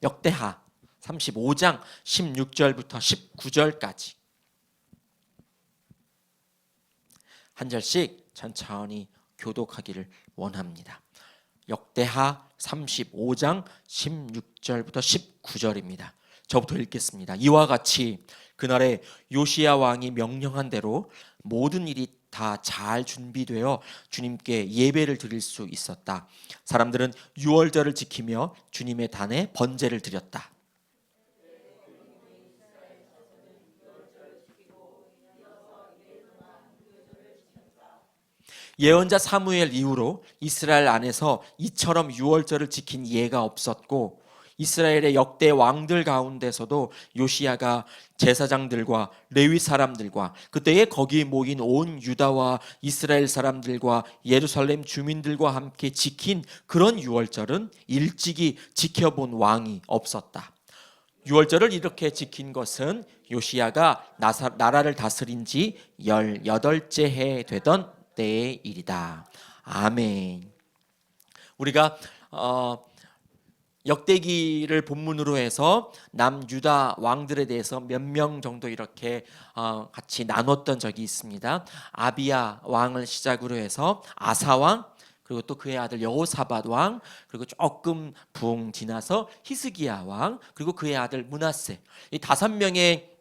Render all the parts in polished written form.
역대하 35장 16절부터 19절까지 한 절씩 천천히 교독하기를 원합니다. 역대하 35장 16절부터 19절입니다. 저부터 읽겠습니다. 이와 같이 그날에 요시야 왕이 명령한 대로 모든 일이 다 잘 준비되어 주님께 예배를 드릴 수 있었다. 사람들은 유월절을 지키며 주님의 단에 번제를 드렸다. 예언자 사무엘 이후로 이스라엘 안에서 이처럼 유월절을 지킨 예가 없었고 이스라엘의 역대 왕들 가운데서도 요시야가 제사장들과 레위 사람들과 그때에 거기 모인 온 유다와 이스라엘 사람들과 예루살렘 주민들과 함께 지킨 그런 유월절은 일찍이 지켜본 왕이 없었다. 유월절을 이렇게 지킨 것은 요시야가 나라를 다스린 지 18째 해 되던 때의 일이다. 아멘. 우리가 역대기를 본문으로 해서 남유다 왕들에 대해서 몇 명 정도 이렇게 같이 나눴던 적이 있습니다. 아비야 왕을 시작으로 해서 아사 왕, 그리고 또 그의 아들 여호사밧 왕, 그리고 조금 붕 지나서 히스기야 왕, 그리고 그의 아들 므낫세, 이 5명의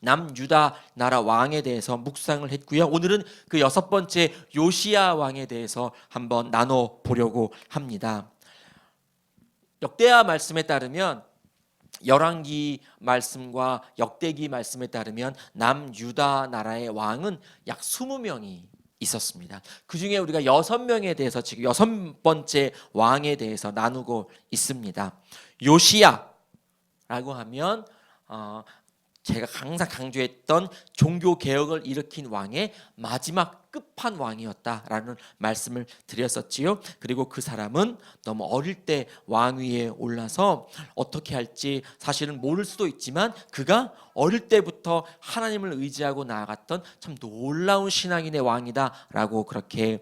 남유다 나라 왕에 대해서 묵상을 했고요. 오늘은 그 6번째 요시야 왕에 대해서 한번 나눠 보려고 합니다. 역대하 말씀에 따르면 열왕기 말씀과 역대기 말씀에 따르면 남유다 나라의 왕은 약 20명이 있었습니다. 그 중에 우리가 6명에 대해서 지금 6번째 왕에 대해서 나누고 있습니다. 요시야라고 하면 제가 항상 강조했던 종교개혁을 일으킨 왕의 마지막 끝판왕이었다라는 말씀을 드렸었지요. 그리고 그 사람은 너무 어릴 때 왕위에 올라서 어떻게 할지 사실은 모를 수도 있지만 그가 어릴 때부터 하나님을 의지하고 나아갔던 참 놀라운 신앙인의 왕이다라고 그렇게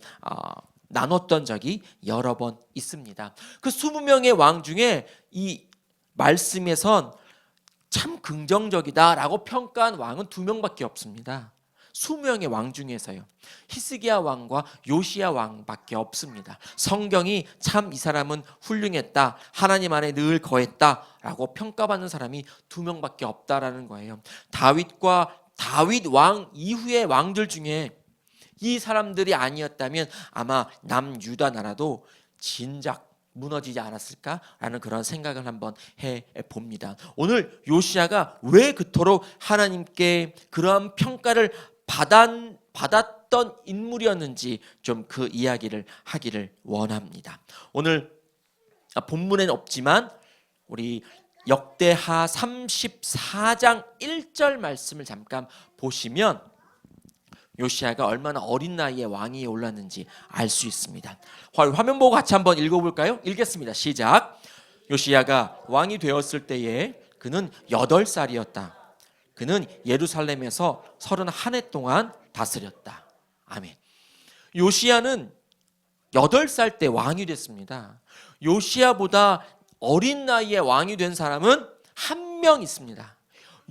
나눴던 적이 여러 번 있습니다. 그 20명의 왕 중에 이 말씀에선 참 긍정적이다라고 평가한 왕은 2명밖에 없습니다. 20명의 왕 중에서요. 히스기야 왕과 요시야 왕밖에 없습니다. 성경이 참 이 사람은 훌륭했다, 하나님 안에 늘 거했다라고 평가받는 사람이 2명밖에 없다라는 거예요. 다윗 왕 이후의 왕들 중에 이 사람들이 아니었다면 아마 남유다 나라도 진작 무너지지 않았을까라는 그런 생각을 한번 해봅니다. 오늘 요시야가 왜 그토록 하나님께 그러한 평가를 받았던 인물이었는지 좀 그 이야기를 하기를 원합니다. 오늘 본문에는 없지만 우리 역대하 34장 1절 말씀을 잠깐 보시면 요시야가 얼마나 어린 나이에 왕위에 올랐는지 알 수 있습니다. 화면 보고 같이 한번 읽어볼까요? 읽겠습니다. 시작. 요시야가 왕이 되었을 때에 그는 8살이었다. 그는 예루살렘에서 31해 동안 다스렸다. 아멘. 요시야는 8살 때 왕이 됐습니다. 요시야보다 어린 나이에 왕이 된 사람은 한 명 있습니다.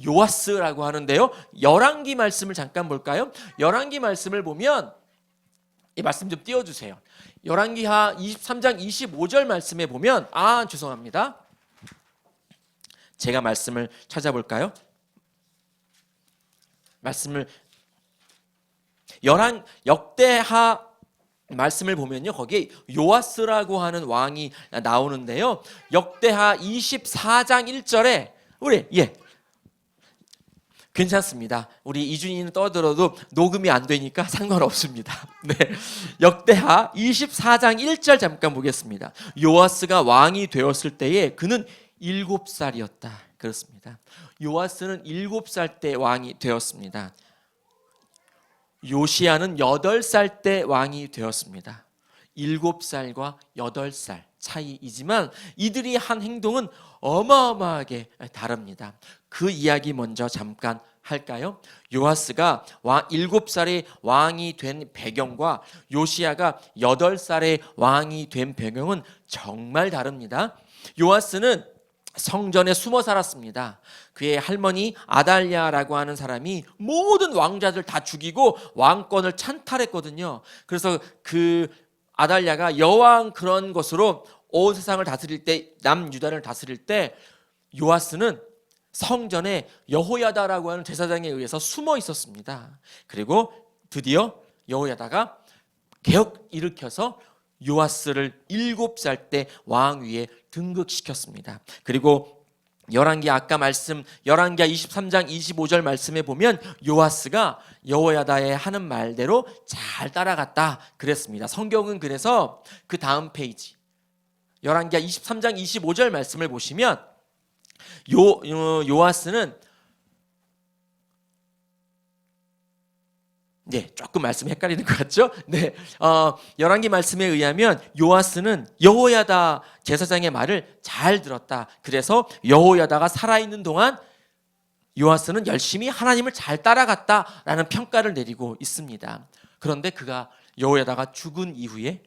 요아스라고 하는데요. 열왕기 말씀을 잠깐 볼까요? 열왕기 말씀을 보면 이 말씀 좀 띄워주세요. 열왕기하 23장 25절 말씀에 보면 죄송합니다. 제가 말씀을 찾아볼까요? 말씀을 역대하 말씀을 보면요. 거기에 요아스라고 하는 왕이 나오는데요. 역대하 24장 1절에 괜찮습니다. 우리 이준이는 떠들어도 녹음이 안 되니까 상관없습니다. 네. 역대하 24장 1절 잠깐 보겠습니다. 요아스가 왕이 되었을 때에 그는 7살이었다. 그렇습니다. 요아스는 7살 때 왕이 되었습니다. 요시야는 8살 때 왕이 되었습니다. 7살과 8살 차이이지만 이들이 한 행동은 어마어마하게 다릅니다. 그 이야기 먼저 잠깐 할까요? 요아스가 7살의 왕이 된 배경과 요시야가 8살의 왕이 된 배경은 정말 다릅니다. 요아스는 성전에 숨어 살았습니다. 그의 할머니 아달랴라고 하는 사람이 모든 왕자들 다 죽이고 왕권을 찬탈했거든요. 그래서 그 아달랴가 여왕 그런 것으로 온 세상을 다스릴 때, 남유다를 다스릴 때 요아스는 성전에 여호야다라고 하는 제사장에 의해서 숨어 있었습니다. 그리고 드디어 여호야다가 개혁 일으켜서 요아스를 7살 때 왕위에 등극시켰습니다. 그리고 열왕기 아까 말씀 열왕기 23장 25절 말씀에 보면 요아스가 여호야다의 하는 말대로 잘 따라갔다 그랬습니다. 성경은 그래서 그 다음 페이지 열왕기 23장 25절 말씀을 보시면 요아스는 조금 말씀이 헷갈리는 것 같죠? 열왕기 말씀에 의하면 요아스는 여호야다 제사장의 말을 잘 들었다. 그래서 여호야다가 살아있는 동안 요아스는 열심히 하나님을 잘 따라갔다라는 평가를 내리고 있습니다. 그런데 그가 여호야다가 죽은 이후에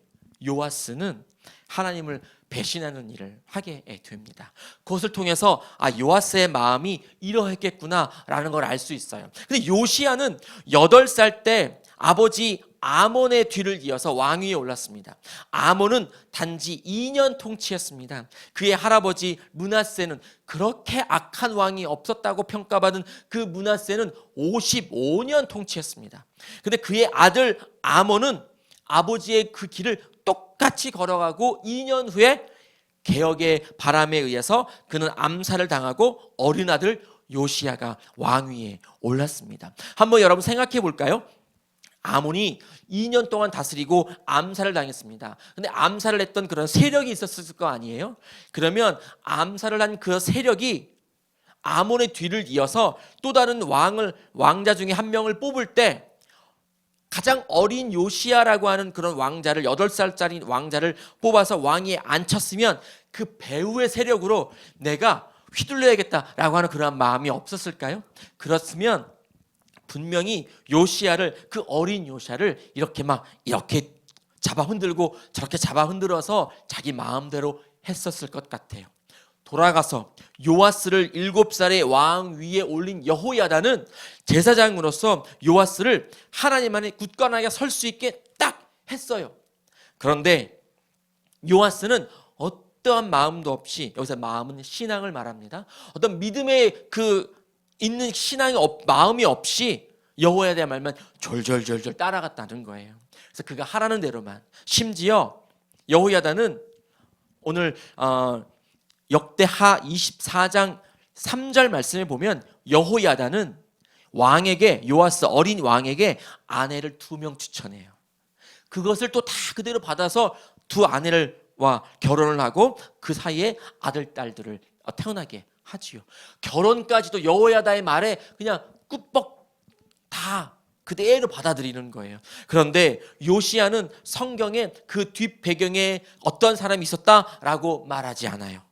요아스는 하나님을 배신하는 일을 하게 됩니다. 그것을 통해서 요아스의 마음이 이러했겠구나라는 걸 알 수 있어요. 근데 요시야는 8살 때 아버지 아몬의 뒤를 이어서 왕위에 올랐습니다. 아몬은 단지 2년 통치했습니다. 그의 할아버지 므낫세는 그렇게 악한 왕이 없었다고 평가받은 그 므낫세는 55년 통치했습니다. 근데 그의 아들 아몬은 아버지의 그 길을 똑같이 걸어가고 2년 후에 개혁의 바람에 의해서 그는 암살을 당하고 어린 아들 요시야가 왕위에 올랐습니다. 한번 여러분 생각해 볼까요? 아몬이 2년 동안 다스리고 암살을 당했습니다. 근데 암살을 했던 그런 세력이 있었을 거 아니에요? 그러면 암살을 한 그 세력이 아몬의 뒤를 이어서 또 다른 왕자 중에 한 명을 뽑을 때 가장 어린 요시야라고 하는 그런 왕자를 8살짜리 왕자를 뽑아서 왕위에 앉혔으면 그 배후의 세력으로 내가 휘둘려야겠다라고 하는 그런 마음이 없었을까요? 그렇으면 분명히 요시야를 그 어린 요시야를 이렇게 잡아 흔들고 저렇게 잡아 흔들어서 자기 마음대로 했었을 것 같아요. 돌아가서 요아스를 7살의 왕 위에 올린 여호야다는 제사장으로서 요아스를 하나님 안에 굳건하게 설 수 있게 딱 했어요. 그런데 요아스는 어떠한 마음도 없이, 여기서 마음은 신앙을 말합니다. 어떤 믿음의 있는 마음이 없이 여호야다의 말만 졸졸졸졸 따라갔다는 거예요. 그래서 그가 하라는 대로만, 심지어 여호야다는 오늘 역대하 24장 3절 말씀에 보면 여호야다는 요아스 어린 왕에게 아내를 2명 추천해요. 그것을 또 다 그대로 받아서 두 아내와 결혼을 하고 그 사이에 아들, 딸들을 태어나게 하지요. 결혼까지도 여호야다의 말에 그냥 꾹뻑 다 그대로 받아들이는 거예요. 그런데 요시야는 성경에 그 뒷배경에 어떤 사람이 있었다라고 말하지 않아요.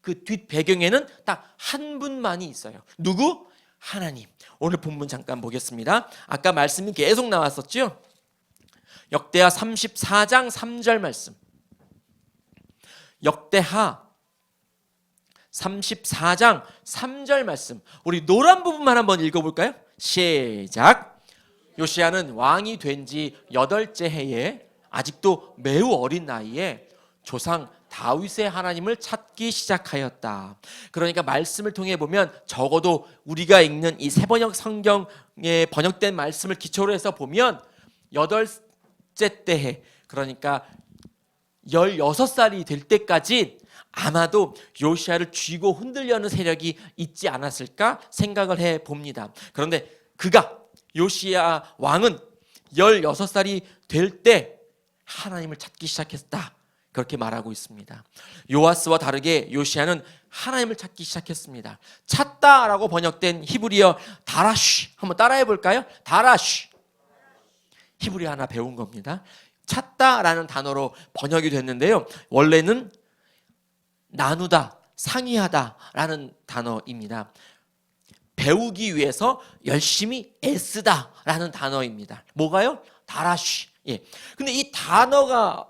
그 뒷배경에는 딱 한 분만이 있어요. 누구? 하나님. 오늘 본문 잠깐 보겠습니다. 아까 말씀이 계속 나왔었죠? 역대하 34장 3절 말씀. 역대하 34장 3절 말씀. 우리 노란 부분만 한번 읽어볼까요? 시작. 요시야는 왕이 된 지 8째 해에 아직도 매우 어린 나이에 조상 다윗의 하나님을 찾기 시작하였다. 그러니까 말씀을 통해 보면 적어도 우리가 읽는 이 세번역 성경에 번역된 말씀을 기초로 해서 보면 8째 때에, 그러니까 16살이 될 때까지 아마도 요시야를 쥐고 흔들려는 세력이 있지 않았을까 생각을 해봅니다. 그런데 요시야 왕은 16살이 될 때 하나님을 찾기 시작했다, 그렇게 말하고 있습니다. 요아스와 다르게 요시야는 하나님을 찾기 시작했습니다. 찾다라고 번역된 히브리어 다라쉬, 한번 따라해 볼까요? 다라쉬. 히브리어 하나 배운 겁니다. 찾다라는 단어로 번역이 됐는데요, 원래는 나누다, 상의하다라는 단어입니다. 배우기 위해서 열심히 애쓰다라는 단어입니다. 뭐가요? 다라쉬. 예. 근데 이 단어가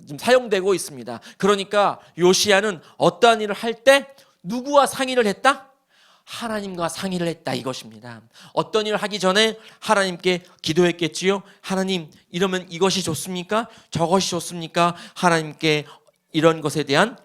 지금 사용되고 있습니다. 그러니까 요시야는 어떠한 일을 할 때 누구와 상의를 했다? 하나님과 상의를 했다 이것입니다. 어떤 일을 하기 전에 하나님께 기도했겠지요. 하나님, 이러면 이것이 좋습니까? 저것이 좋습니까? 하나님께 이런 것에 대한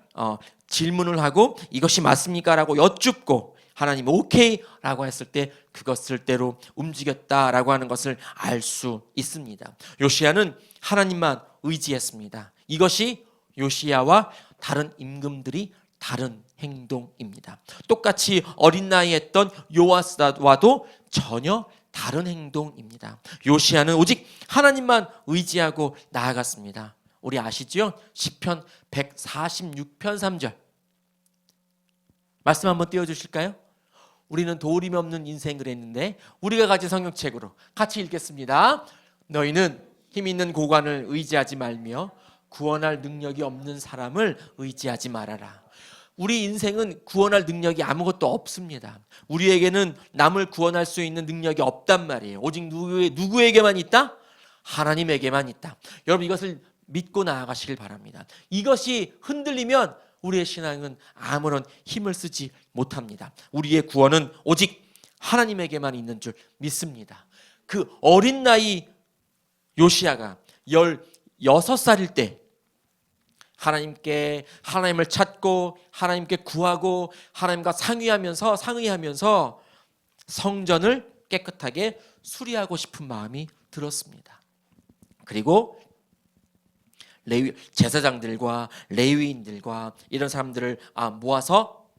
질문을 하고 이것이 맞습니까? 라고 여쭙고 하나님 오케이 라고 했을 때 그것을 대로 움직였다라고 하는 것을 알 수 있습니다. 요시야는 하나님만 의지했습니다. 이것이 요시야와 다른 임금들이 다른 행동입니다. 똑같이 어린 나이에 했던 요아스와도 전혀 다른 행동입니다. 요시야는 오직 하나님만 의지하고 나아갔습니다. 우리 아시죠? 시편 146편 3절 말씀 한번 띄워주실까요? 우리는 도울림이 없는 인생을 했는데 우리가 가진 성경책으로 같이 읽겠습니다. 너희는 힘 있는 고관을 의지하지 말며 구원할 능력이 없는 사람을 의지하지 말아라. 우리 인생은 구원할 능력이 아무것도 없습니다. 우리에게는 남을 구원할 수 있는 능력이 없단 말이에요. 오직 누구에게만 있다? 하나님에게만 있다. 여러분 이것을 믿고 나아가시길 바랍니다. 이것이 흔들리면 우리의 신앙은 아무런 힘을 쓰지 못합니다. 우리의 구원은 오직 하나님에게만 있는 줄 믿습니다. 그 어린 나이 요시야가 16살일 때 하나님을 찾고 하나님께 구하고 하나님과 상의하면서 성전을 깨끗하게 수리하고 싶은 마음이 들었습니다. 그리고 제사장들과 레위인들과 이런 사람들을 모아서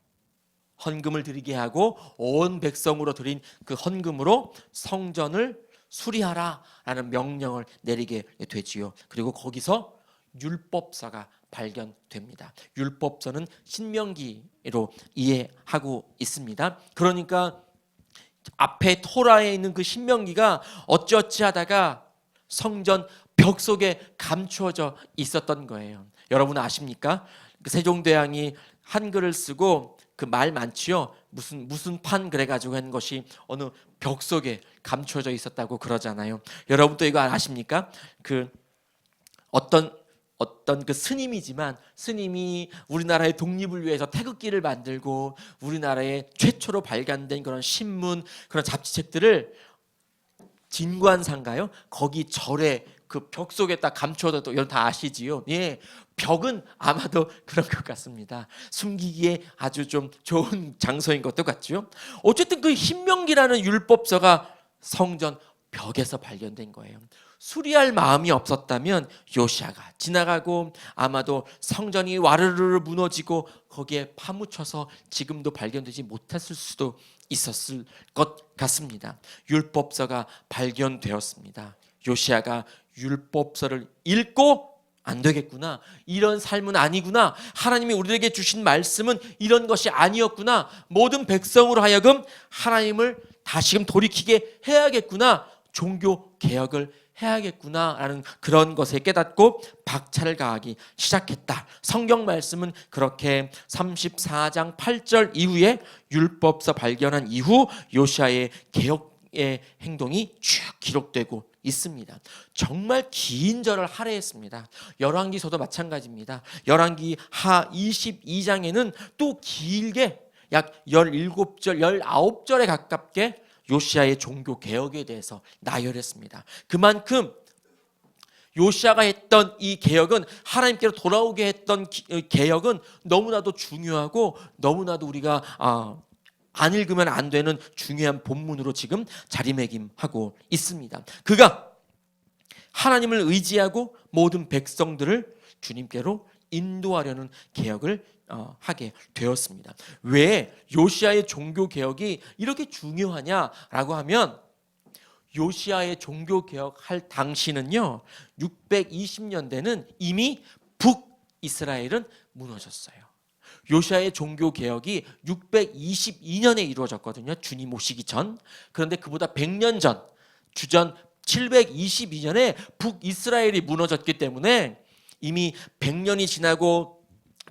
헌금을 드리게 하고 온 백성으로 드린 그 헌금으로 성전을 수리하라라는 명령을 내리게 되지요. 그리고 거기서 율법서가 발견됩니다. 율법서는 신명기로 이해하고 있습니다. 그러니까 앞에 토라에 있는 그 신명기가 어찌어찌 하다가 성전 벽 속에 감추어져 있었던 거예요. 여러분 아십니까? 그 세종대왕이 한글을 쓰고 그 말 많지요. 무슨 판 그래가지고 한 것이 어느 벽 속에 감추어져 있었다고 그러잖아요. 여러분도 이거 아십니까? 그 어떤 그 스님이 우리나라의 독립을 위해서 태극기를 만들고 우리나라에 최초로 발간된 그런 신문, 그런 잡지책들을 진관사인가요? 거기 절에 그 벽 속에 딱 감춰둬도 여러분 다 아시지요? 예, 벽은 아마도 그런 것 같습니다. 숨기기에 아주 좀 좋은 장소인 것도 같죠. 어쨌든 그 신명기라는 율법서가 성전 벽에서 발견된 거예요. 수리할 마음이 없었다면 요시야가 지나가고 아마도 성전이 와르르 무너지고 거기에 파묻혀서 지금도 발견되지 못했을 수도 있었을 것 같습니다. 율법서가 발견되었습니다. 요시야가 율법서를 읽고 안 되겠구나, 이런 삶은 아니구나, 하나님이 우리에게 주신 말씀은 이런 것이 아니었구나, 모든 백성으로 하여금 하나님을 다시금 돌이키게 해야겠구나, 종교 개혁을 해야겠구나라는 그런 것에 깨닫고 박차를 가하기 시작했다. 성경 말씀은 그렇게 34장 8절 이후에 율법서 발견한 이후 요시야의 개혁의 행동이 쭉 기록되고 있습니다. 정말 긴 절을 할애했습니다. 열왕기서도 마찬가지입니다. 열왕기 하 22장에는 또 길게 약 17절, 19절에 가깝게 요시야의 종교 개혁에 대해서 나열했습니다. 그만큼 요시야가 했던 이 개혁은, 하나님께로 돌아오게 했던 개혁은 너무나도 중요하고 너무나도 우리가 안 읽으면 안 되는 중요한 본문으로 지금 자리매김하고 있습니다. 그가 하나님을 의지하고 모든 백성들을 주님께로 인도하려는 개혁을 하게 되었습니다. 왜 요시야의 종교 개혁이 이렇게 중요하냐라고 하면, 요시야의 종교 개혁할 당시는요 620년대는 이미 북이스라엘은 무너졌어요. 요시야의 종교 개혁이 622년에 이루어졌거든요. 주님 오시기 전. 그런데 그보다 100년 전, 주전 722년에 북이스라엘이 무너졌기 때문에 이미 100년이 지나고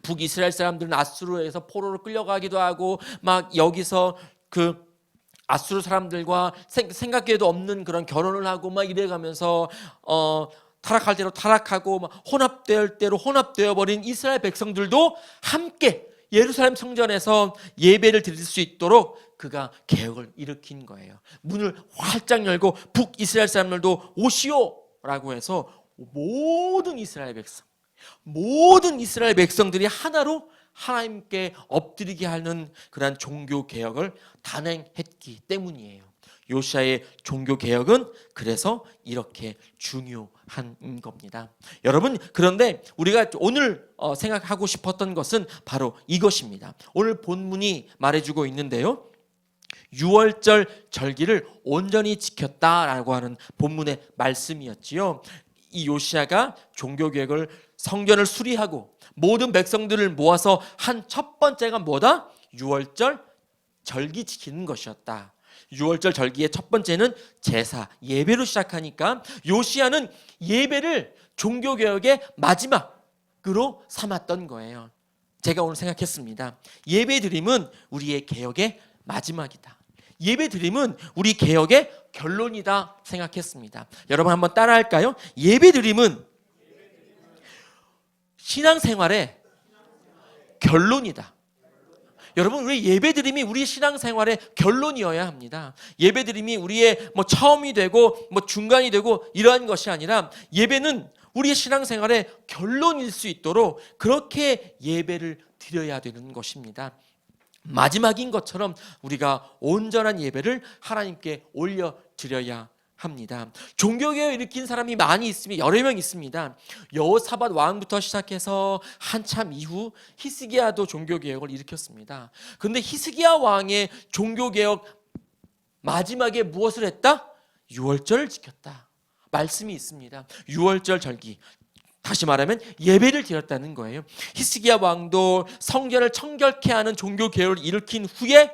북이스라엘 사람들은 아수르에서 포로로 끌려가기도 하고 막 여기서 그 아수르 사람들과 생각에도 없는 그런 결혼을 하고 막 이래가면서 타락할 대로 타락하고 막 혼합될 대로 혼합되어 버린 이스라엘 백성들도 함께 예루살렘 성전에서 예배를 드릴 수 있도록 그가 개혁을 일으킨 거예요. 문을 활짝 열고 북이스라엘 사람들도 오시오라고 해서 모든 이스라엘 백성들이 하나로 하나님께 엎드리게 하는 그러한 종교 개혁을 단행했기 때문이에요. 요시아의 종교 개혁은 그래서 이렇게 중요한 겁니다. 여러분, 그런데 우리가 오늘 생각하고 싶었던 것은 바로 이것입니다. 오늘 본문이 말해주고 있는데요, 6월절 절기를 온전히 지켰다라고 하는 본문의 말씀이었지요. 이 요시아가 종교 개혁을 성전을 수리하고 모든 백성들을 모아서 한 첫 번째가 뭐다? 6월절 절기 지키는 것이었다. 6월절 절기의 첫 번째는 제사, 예배로 시작하니까 요시아는 예배를 종교개혁의 마지막으로 삼았던 거예요. 제가 오늘 생각했습니다. 예배드림은 우리의 개혁의 마지막이다. 예배드림은 우리 개혁의 결론이다 생각했습니다. 여러분 한번 따라할까요? 예배드림은 신앙생활의 결론이다. 여러분, 우리 예배드림이 우리 신앙생활의 결론이어야 합니다. 예배드림이 우리의 처음이 되고 중간이 되고 이러한 것이 아니라 예배는 우리의 신앙생활의 결론일 수 있도록 그렇게 예배를 드려야 되는 것입니다. 마지막인 것처럼 우리가 온전한 예배를 하나님께 올려드려야 합니다. 종교개혁을 일으킨 사람이 많이 있으면 여러 명 있습니다. 여호사밧 왕부터 시작해서 한참 이후 히스기야도 종교개혁을 일으켰습니다. 그런데 히스기야 왕의 종교개혁 마지막에 무엇을 했다? 6월절을 지켰다. 말씀이 있습니다. 6월절 절기, 다시 말하면 예배를 드렸다는 거예요. 히스기야 왕도 성전을 청결케 하는 종교개혁을 일으킨 후에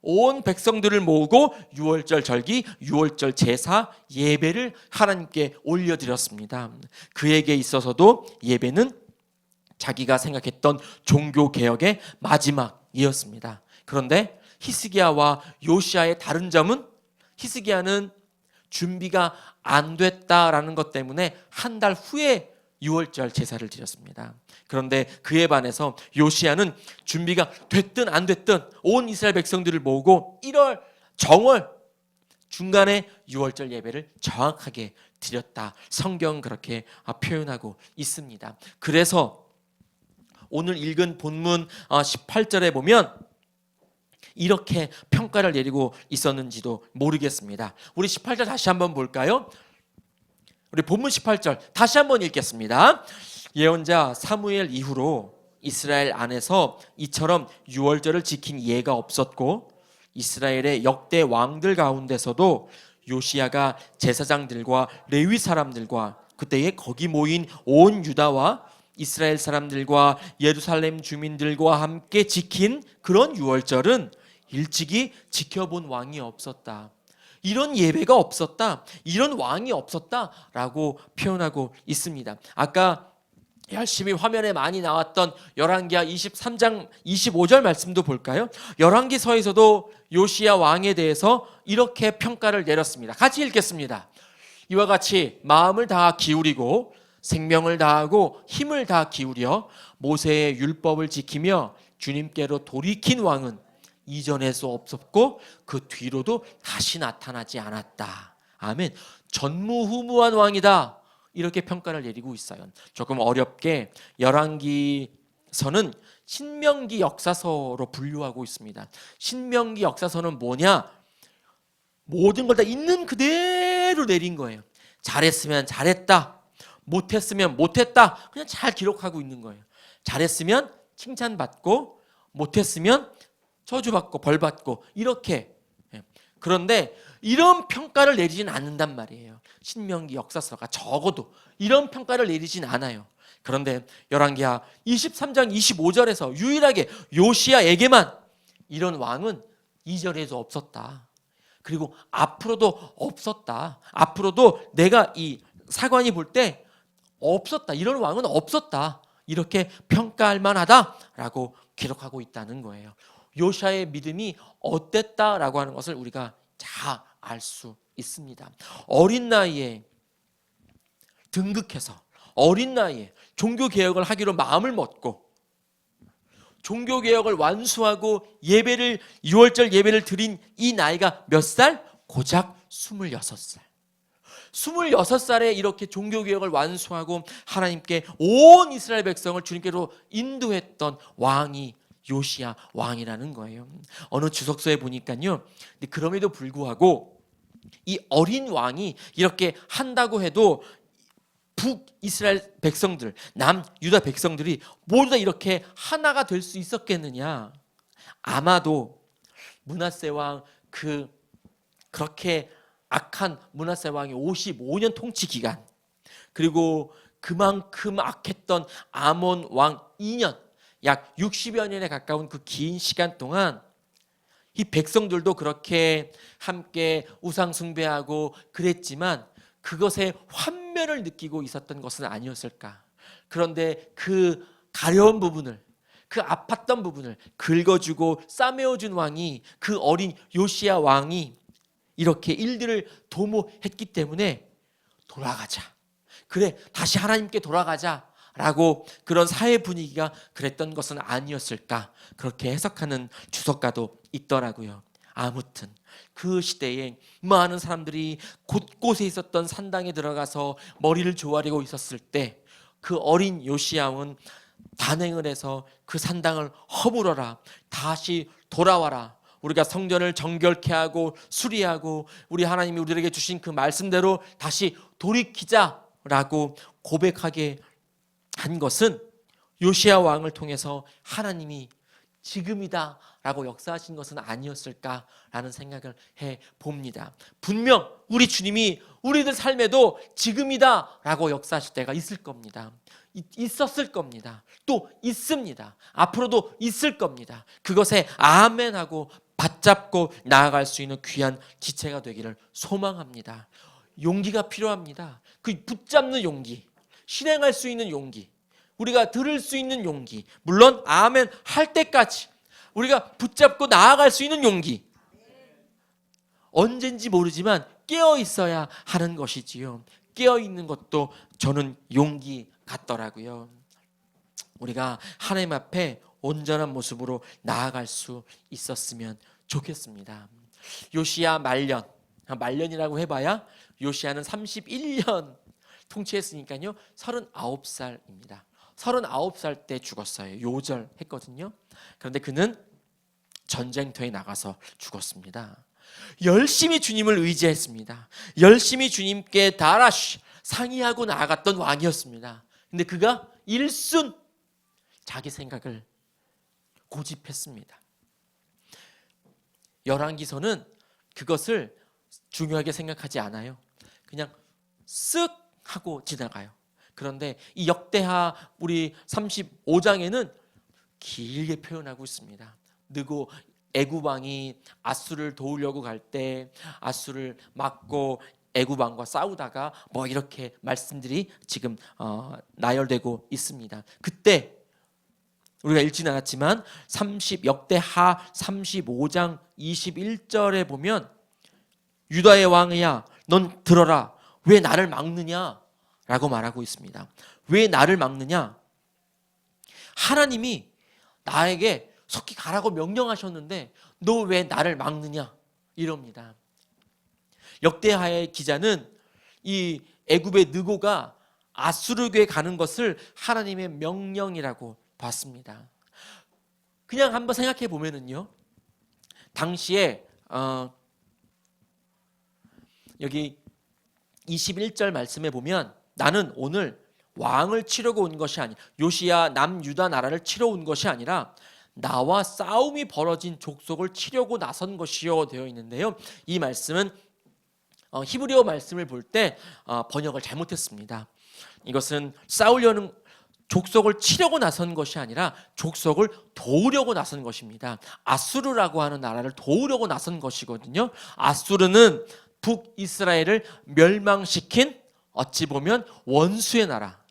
온 백성들을 모으고 6월절 절기, 6월절 제사, 예배를 하나님께 올려드렸습니다. 그에게 있어서도 예배는 자기가 생각했던 종교개혁의 마지막이었습니다. 그런데 히스기야와 요시아의 다른 점은, 히스기야는 준비가 안 됐다라는 것 때문에 한 달 후에 6월절 제사를 드렸습니다. 그런데 그에 반해서 요시아는 준비가 됐든 안 됐든 온 이스라엘 백성들을 모으고 1월 정월 중간에 6월절 예배를 정확하게 드렸다. 성경은 그렇게 표현하고 있습니다. 그래서 오늘 읽은 본문 18절에 보면 이렇게 평가를 내리고 있었는지도 모르겠습니다. 우리 18절 다시 한번 볼까요? 우리 본문 18절 다시 한번 읽겠습니다. 예언자 사무엘 이후로 이스라엘 안에서 이처럼 6월절을 지킨 예가 없었고 이스라엘의 역대 왕들 가운데서도 요시야가 제사장들과 레위 사람들과 그때에 거기 모인 온 유다와 이스라엘 사람들과 예루살렘 주민들과 함께 지킨 그런 6월절은 일찍이 지켜본 왕이 없었다. 이런 예배가 없었다. 이런 왕이 없었다라고 표현하고 있습니다. 아까 열심히 화면에 많이 나왔던 열왕기하 23장 25절 말씀도 볼까요? 열왕기서에서도 요시야 왕에 대해서 이렇게 평가를 내렸습니다. 같이 읽겠습니다. 이와 같이 마음을 다 기울이고 생명을 다하고 힘을 다 기울여 모세의 율법을 지키며 주님께로 돌이킨 왕은 이전에도 없었고 그 뒤로도 다시 나타나지 않았다. 아멘. 전무후무한 왕이다. 이렇게 평가를 내리고 있어요. 조금 어렵게 열왕기서는 신명기 역사서로 분류하고 있습니다. 신명기 역사서는 뭐냐? 모든 걸 다 있는 그대로 내린 거예요. 잘했으면 잘했다, 못했으면 못했다, 그냥 잘 기록하고 있는 거예요. 잘했으면 칭찬받고 못했으면 저주받고 벌받고 이렇게. 그런데 이런 평가를 내리진 않는단 말이에요. 신명기 역사서가 적어도 이런 평가를 내리진 않아요. 그런데 열왕기하 23장 25절에서 유일하게 요시야에게만 이런 왕은 이전에도 없었다. 그리고 앞으로도 없었다. 앞으로도 내가 이 사관이 볼 때 없었다. 이런 왕은 없었다. 이렇게 평가할 만하다라고 기록하고 있다는 거예요. 요시아의 믿음이 어땠다라고 하는 것을 우리가 잘 알 수 있습니다. 어린 나이에 등극해서 어린 나이에 종교개혁을 하기로 마음을 먹고 종교개혁을 완수하고 예배를 6월절 예배를 드린 이 나이가 몇 살? 고작 26살. 26살에 이렇게 종교개혁을 완수하고 하나님께 온 이스라엘 백성을 주님께로 인도했던 왕이 요시야 왕이라는 거예요. 어느 주석서에 보니까요, 그럼에도 불구하고 이 어린 왕이 이렇게 한다고 해도 북이스라엘 백성들, 남유다 백성들이 모두 다 이렇게 하나가 될 수 있었겠느냐? 아마도 므낫세 왕 그렇게 악한 므낫세 왕의 55년 통치 기간, 그리고 그만큼 악했던 아몬 왕 2년, 약 60여 년에 가까운 그 긴 시간 동안 이 백성들도 그렇게 함께 우상 숭배하고 그랬지만 그것에 환멸을 느끼고 있었던 것은 아니었을까? 그런데 그 가려운 부분을, 그 아팠던 부분을 긁어주고 싸매어준 왕이, 그 어린 요시야 왕이 이렇게 일들을 도모했기 때문에 돌아가자, 그래 다시 하나님께 돌아가자 라고 그런 사회 분위기가 그랬던 것은 아니었을까, 그렇게 해석하는 주석가도 있더라고요. 아무튼 그 시대에 많은 사람들이 곳곳에 있었던 산당에 들어가서 머리를 조아리고 있었을 때 그 어린 요시야는 단행을 해서 그 산당을 허물어라, 다시 돌아와라, 우리가 성전을 정결케 하고 수리하고 우리 하나님이 우리에게 주신 그 말씀대로 다시 돌이키자라고 고백하게 한 것은 요시야 왕을 통해서 하나님이 지금이다 라고 역사하신 것은 아니었을까라는 생각을 해봅니다. 분명 우리 주님이 우리들 삶에도 지금이다 라고 역사하실 때가 있을 겁니다. 있었을 겁니다. 또 있습니다. 앞으로도 있을 겁니다. 그것에 아멘하고 받잡고 나아갈 수 있는 귀한 지체가 되기를 소망합니다. 용기가 필요합니다. 그 붙잡는 용기, 실행할 수 있는 용기, 우리가 들을 수 있는 용기, 물론 아멘 할 때까지 우리가 붙잡고 나아갈 수 있는 용기, 언젠지 모르지만 깨어 있어야 하는 것이지요. 깨어 있는 것도 저는 용기 같더라고요. 우리가 하나님 앞에 온전한 모습으로 나아갈 수 있었으면 좋겠습니다. 요시야 말년이라고 해봐야 요시야는 31년 통치했으니까요 39살입니다. 39살 때 죽었어요. 요절했거든요. 그런데 그는 전쟁터에 나가서 죽었습니다. 열심히 주님을 의지했습니다. 열심히 주님께 상의하고 나아갔던 왕이었습니다. 근데 그가 일순 자기 생각을 고집했습니다. 열왕기서는 그것을 중요하게 생각하지 않아요. 그냥 쓱 하고 지나가요. 그런데 이 역대하 우리 35장에는 길게 표현하고 있습니다. 느고 애굽 왕이 아수를 도우려고 갈 때 아수를 막고 애굽 왕과 싸우다가 뭐 이렇게 말씀들이 지금 나열되고 있습니다. 그때 우리가 읽지는 않았지만 역대하 35장 21절에 보면 유다의 왕이야 넌 들어라, 왜 나를 막느냐 라고 말하고 있습니다. 왜 나를 막느냐? 하나님이 나에게 석기 가라고 명령하셨는데 너 왜 나를 막느냐 이럽니다. 역대하의 기자는 이 애굽의 느고가 아수르에 가는 것을 하나님의 명령이라고 봤습니다. 그냥 한번 생각해 보면은요, 당시에 여기 21절 말씀에 보면 나는 오늘 왕을 치려고 온 것이 아니라 요시야 남유다 나라를 치러 온 것이 아니라 나와 싸움이 벌어진 족속을 치려고 나선 것이요 되어 있는데요. 이 말씀은 히브리어 말씀을 볼 때 번역을 잘못했습니다. 이것은 싸우려는 족속을 치려고 나선 것이 아니라 족속을 도우려고 나선 것입니다. 아수르라고 하는 나라를 도우려고 나선 것이거든요. 아수르는 북이스라엘을 멸망시킨 어찌 보면 원수의 나라,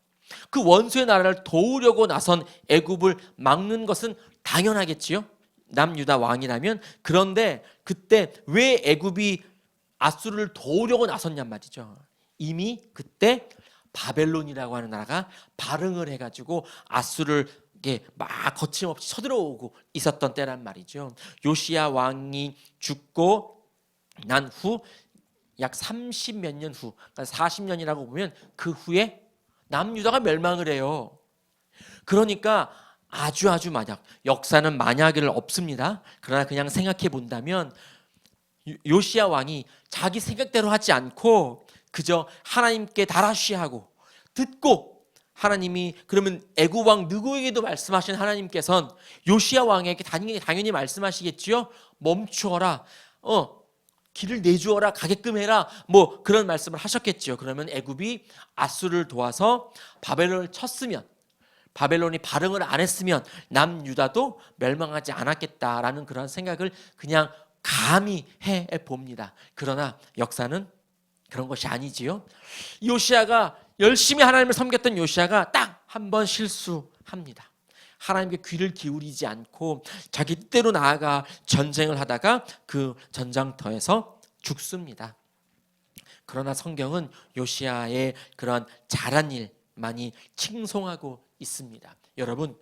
그 원수의 나라를 도우려고 나선 애굽을 막는 것은 당연하겠지요. 남유다 왕이라면, 그런데 그때 왜 애굽이 아수르를 도우려고 나섰냔 말이죠. 이미 그때 바벨론이라고 하는 나라가 발흥을 해가지고 아수르를 막 거침없이 쳐들어오고 있었던 때란 말이죠. 요시야 왕이 죽고 난 후 약 30몇 년 후, 그러니까 40년이라고 보면 그 후에 남유다가 멸망을 해요. 그러니까 아주 만약, 역사는 만약을 없습니다. 그러나 그냥 생각해 본다면 요시야 왕이 자기 생각대로 하지 않고 그저 하나님께 다라쉬하고 듣고, 하나님이 그러면 애굽 왕 느고에게도 말씀하신 하나님께서는 요시야 왕에게 당연히 말씀하시겠지요. 멈추어라, 길을 내주어라, 가게끔 해라, 뭐 그런 말씀을 하셨겠지요. 그러면 애굽이 아수르를 도와서 바벨론을 쳤으면, 바벨론이 발흥을 안 했으면 남유다도 멸망하지 않았겠다라는 그런 생각을 그냥 감히 해 봅니다. 그러나 역사는 그런 것이 아니지요. 요시야가 열심히 하나님을 섬겼던 요시야가 딱 한 번 실수합니다. 하나님께 귀를 기울이지 않고 자기 뜻대로 나아가 전쟁을 하다가 그 전장터에서 죽습니다. 그러나 성경은 요시야의 그러한 잘한 일 많이 칭송하고 있습니다. 여러분,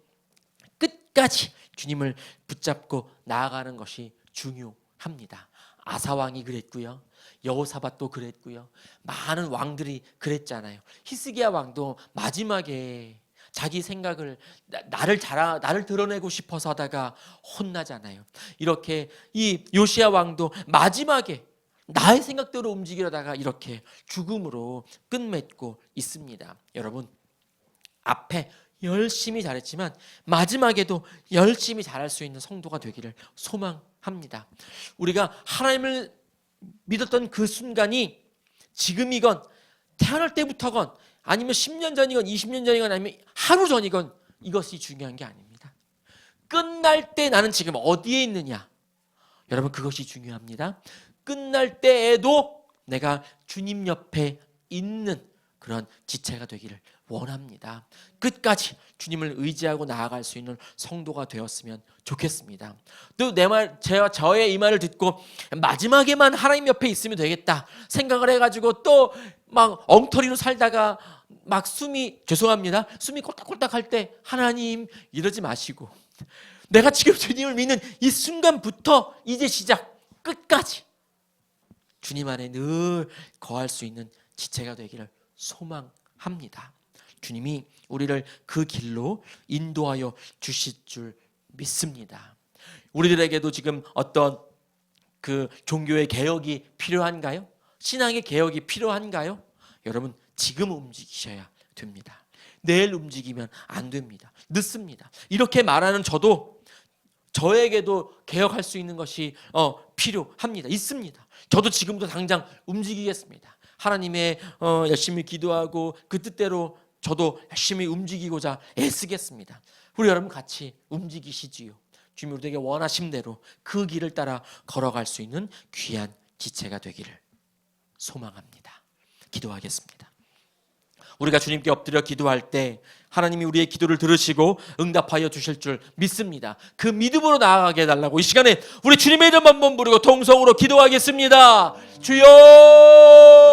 끝까지 주님을 붙잡고 나아가는 것이 중요합니다. 아사왕이 그랬고요, 여호사밧도 그랬고요, 많은 왕들이 그랬잖아요. 히스기야 왕도 마지막에 자기 생각을 나를 드러내고 싶어서 하다가 혼나잖아요. 이렇게 이 요시야 왕도 마지막에 나의 생각대로 움직이려다가 이렇게 죽음으로 끝맺고 있습니다. 여러분, 앞에 열심히 잘했지만 마지막에도 열심히 잘할 수 있는 성도가 되기를 소망합니다. 우리가 하나님을 믿었던 그 순간이 지금이건 태어날 때부터건 아니면 10년 전이건 20년 전이건 아니면 하루 전이건 이것이 중요한 게 아닙니다. 끝날 때 나는 지금 어디에 있느냐, 여러분, 그것이 중요합니다. 끝날 때에도 내가 주님 옆에 있는 그런 지체가 되기를 원합니다. 끝까지 주님을 의지하고 나아갈 수 있는 성도가 되었으면 좋겠습니다. 또 저의 이 말을 듣고 마지막에만 하나님 옆에 있으면 되겠다 생각을 해가지고 또 막 엉터리로 살다가 막 숨이 꼴딱꼴딱 할 때 하나님 이러지 마시고, 내가 지금 주님을 믿는 이 순간부터 이제 시작 끝까지 주님 안에 늘 거할 수 있는 지체가 되기를 소망합니다. 주님이 우리를 그 길로 인도하여 주실 줄 믿습니다. 우리들에게도 지금 어떤 그 종교의 개혁이 필요한가요? 신앙의 개혁이 필요한가요? 여러분, 지금 움직이셔야 됩니다. 내일 움직이면 안 됩니다. 늦습니다. 이렇게 말하는 저에게도 개혁할 수 있는 것이 필요합니다. 있습니다. 저도 지금부터 당장 움직이겠습니다. 하나님의 열심히 기도하고 그 뜻대로 저도 열심히 움직이고자 애쓰겠습니다. 우리 여러분 같이 움직이시지요. 주님이 우리에게 원하신 대로 그 길을 따라 걸어갈 수 있는 귀한 지체가 되기를 소망합니다. 기도하겠습니다. 우리가 주님께 엎드려 기도할 때 하나님이 우리의 기도를 들으시고 응답하여 주실 줄 믿습니다. 그 믿음으로 나아가게 해달라고 이 시간에 우리 주님의 이름 한번 부르고 통성으로 기도하겠습니다. 주여!